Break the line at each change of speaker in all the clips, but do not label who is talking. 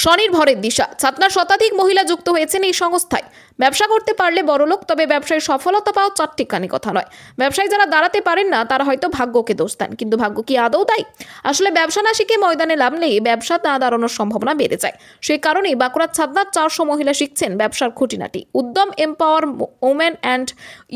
স্বনির্ভরের দিশা। ছাতনার শতাধিক মহিলা যুক্ত হয়েছেন এই সংস্থায়। ব্যবসা করতে পারলে বড়লোক, তবে ব্যবসায় সফলতা পাওয়া চারটিখানি কথা নয়। ব্যবসায় যারা দাঁড়াতে পারেন না তারা হয়তো ভাগ্যকে দোষ দেন, কিন্তু ভাগ্য কি আদৌ দায়ী? আসলে ব্যবসা না শিখে ময়দানে নামলেই ব্যবসা না দাঁড়ানোর সম্ভাবনা বেড়ে যায়। সেই কারণেই বাঁকুড়ার ছাতনার 400 মহিলা শিখছেন ব্যবসার খুঁটিনাটি। উদ্যম এম্পাওয়ার ওমেন অ্যান্ড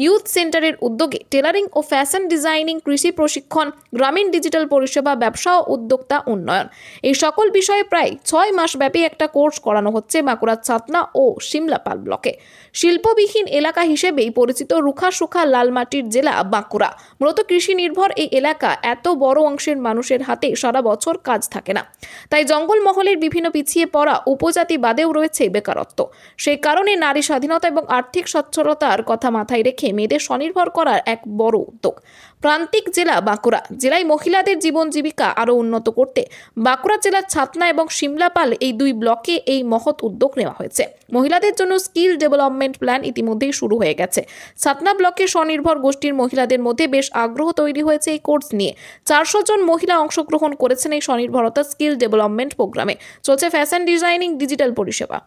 ইউথ সেন্টারের উদ্যোগে টেলারিং ও ফ্যাশন ডিজাইনিং, কৃষি প্রশিক্ষণ, গ্রামীণ ডিজিটাল পরিষেবা, ব্যবসা ও উদ্যোক্তা উন্নয়ন, এই সকল বিষয়ে প্রায় 6 মাস ব্যাপী একটা কোর্স করানো হচ্ছে বাঁকুড়ার ছাতনা ও শিমলাপাল ব্লকে। শিল্পবিহীন এলাকা হিসেবেই পরিচিত রুখা-সুখা লালমাটির জেলা বাঁকুড়া। মূলত কৃষি নির্ভর এই এলাকা, এত বড় অংশের মানুষের হাতে সারা বছর কাজ থাকে না। তাই জঙ্গলমহলের বিভিন্ন পিছিয়ে পড়া উপজাতি বাদেও রয়েছে বেকারত্ব। সেই কারণে নারী স্বাধীনতা এবং আর্থিক সচ্ছলতার কথা মাথায় রেখে মেয়েদের স্বনির্ভর করার এক বড় উদ্যোগ। প্রান্তিক জেলা বাঁকুড়া জেলায় মহিলাদের জীবন জীবিকা আরও উন্নত করতে বাঁকুড়া জেলার ছাতনা এবং শিমলাপাল এই দুই ব্লকে এই মহৎ উদ্যোগ নেওয়া হয়েছে। মহিলাদের জন্য স্কিল ডেভেলপমেন্ট প্ল্যান ইতিমধ্যেই শুরু হয়ে গেছে। ছাতনা ব্লকে স্বনির্ভর গোষ্ঠীর মহিলাদের মধ্যে বেশ আগ্রহ তৈরি হয়েছে এই কোর্স নিয়ে। 400 জন মহিলা অংশগ্রহণ করেছেন এই স্বনির্ভরতা স্কিল ডেভেলপমেন্ট প্রোগ্রামে। চলছে ফ্যাশন ডিজাইনিং, ডিজিটাল পরিষেবা।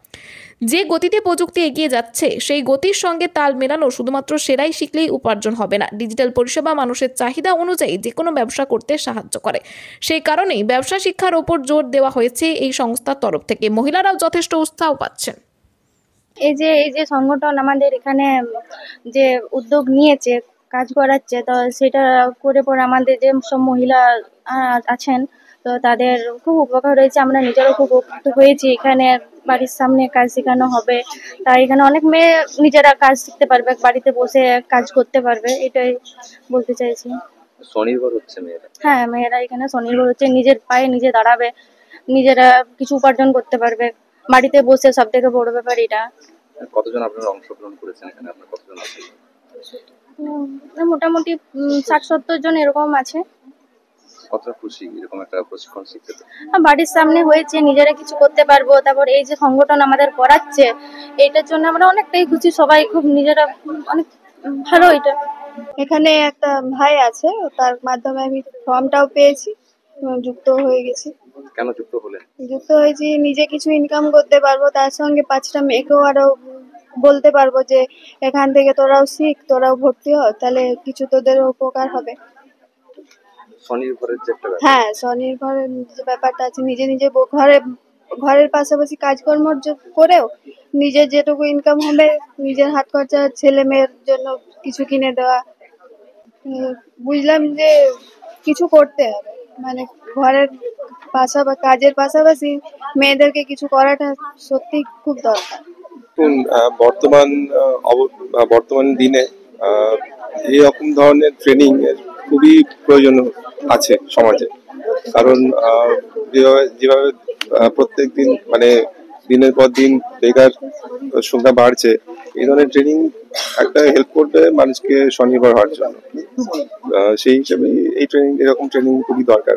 যে গতিতে প্রযুক্তি এগিয়ে যাচ্ছে, সেই গতির সঙ্গে তাল মেলানো শুধুমাত্র সেরাই শিখলেই উপার্জন হবে না। ডিজিটাল পরিষেবা মানুষের চাহিদা অনুযায়ী যে কোনো ব্যবসা করতে সাহায্য করে। সেই কারণেই ব্যবসা শিক্ষার ওপর জোর দেওয়া হয়েছে এই সংস্থার তরফ থেকে। মহিলারাও যথেষ্ট উৎসাহ পাচ্ছেন।
এই যে সংগঠন আমাদের এখানে যে উদ্যোগ নিয়েছে, কাজ করাচ্ছে, তো সেটা করে পরে আমাদের যে সব মহিলা আছেন, তো তাদের খুব উপকার হয়েছে। আমরা নিজেরও খুব উপকৃত হয়েছি। এখানে বাড়ির সামনে কাজ শেখানো হবে, তাই এখানে অনেক মেয়ে নিজেরা কাজ শিখতে পারবে, বাড়িতে বসে কাজ করতে পারবে, এটাই বলতে চাইছি।
স্বনির্ভর হচ্ছে মেয়েরা।
হ্যাঁ, মেয়েরা এখানে স্বনির্ভর হচ্ছে, নিজের পায়ে নিজে দাঁড়াবে, নিজেরা কিছু উপার্জন করতে পারবে বাড়িতে বসে। সব থেকে বড় ব্যাপার এটা।
কতজন আপনারা অংশগ্রহণ করেছেন এখানে? আপনারা কতজন আছেন?
মোটামুটি 60-70 জন এরকম আছে।
কতটা খুশি এরকম একটা প্রশিক্ষণ শিখতে পেরে?
বাড়ির সামনে হয়েছে, নিজেরা কিছু করতে পারবো। তারপর এই যে সংগঠন আমাদের করাচ্ছে, এইটার জন্য আমরা অনেকটাই খুশি। সবাই খুব নিজেরা অনেক ভালো। এটা
এখানে একটা ভাই আছে, তার মাধ্যমে আমি ফর্মটাও পেয়েছি, যুক্ত হয়ে গেছি।
কেন যুক্ত হলেন?
যুক্ত হয়েছি নিজে কিছু ইনকাম করতে পারবো, তার সঙ্গে 5টা মেয়েকেও আরো বলতে পারবো যে এখান থেকে তোরাও শিখ, তোরাও ভর্তি হ, তাহলে কিছু তোদের উপকার হবে।
স্বনির্ভরের যে একটা ব্যাপার।
হ্যাঁ, স্বনির্ভরের যে ব্যাপারটা আছে, নিজে নিজে ঘরের পাশাপাশি কাজকর্ম করেও নিজের যেটুকু ইনকাম হবে, নিজের হাত খরচা, ছেলে মেয়ের জন্য কিছু কিনে দেওয়া। বুঝলাম যে কিছু করতে হবে, মানে ঘরের কাজের পাশাপাশি মেয়েদেরকে কিছু করাটা সত্যি খুব দরকার।
বর্তমান দিনে এরকম ধরনের ট্রেনিং এর খুবই প্রয়োজন আছে সমাজে। কারণ যেভাবে প্রত্যেক দিন মানে দিনের পর দিন বেকার সংখ্যা বাড়ছে, এই ধরনের ট্রেনিং একটা হেল্প করবে মানুষকে স্বনির্ভর হওয়ার জন্য। সেই হিসেবে এরকম ট্রেনিং খুবই দরকার।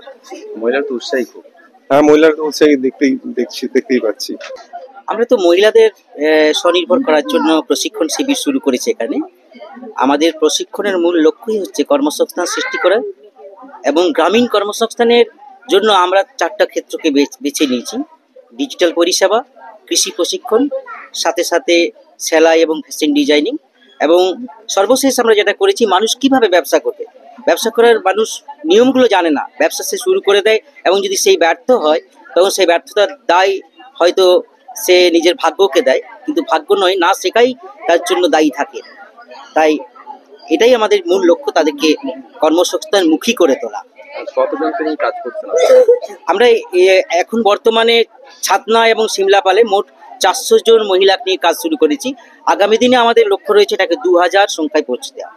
মহিলারা তো উৎসাহী খুব।
হ্যাঁ, মহিলারা তো উৎসাহী দেখতেই পাচ্ছি।
আমরা তো মহিলাদের স্বনির্ভর করার জন্য প্রশিক্ষণ শিবির শুরু করেছি এখানে। আমাদের প্রশিক্ষণের মূল লক্ষ্যই হচ্ছে কর্মসংস্থান সৃষ্টি করা, এবং গ্রামীণ কর্মসংস্থানের জন্য আমরা 4টা ক্ষেত্রকে বেছে নিয়েছি: ডিজিটাল পরিষেবা, কৃষি প্রশিক্ষণ, সাথে সাথে সেলাই এবং ফ্যাশন ডিজাইনিং, এবং সর্বশেষ আমরা যেটা করেছি, মানুষ কিভাবে ব্যবসা করবে। ব্যবসা করার মানুষ নিয়মগুলো জানে না, ব্যবসা সে শুরু করে দেয়, এবং যদি সেই ব্যর্থ হয় তখন সেই ব্যর্থতার দায় হয়তো সে নিজের ভাগ্যকে দেয়, কিন্তু ভাগ্য নয়, না শেখাই তার জন্য দায়ী থাকে। তাই এটাই আমাদের মূল লক্ষ্য, তাদেরকে কর্মসংস্থান মুখী করে তোলা।
কতজন ট্রেনিং কাজ করছেন?
আমরা এখন বর্তমানে ছাতনা এবং শিমলাপালে মোট 400 জন মহিলা নিয়ে কাজ শুরু করেছি। আগামী দিনে আমাদের লক্ষ্য রয়েছে এটাকে 2000 সংখ্যায় পৌঁছে দেওয়া।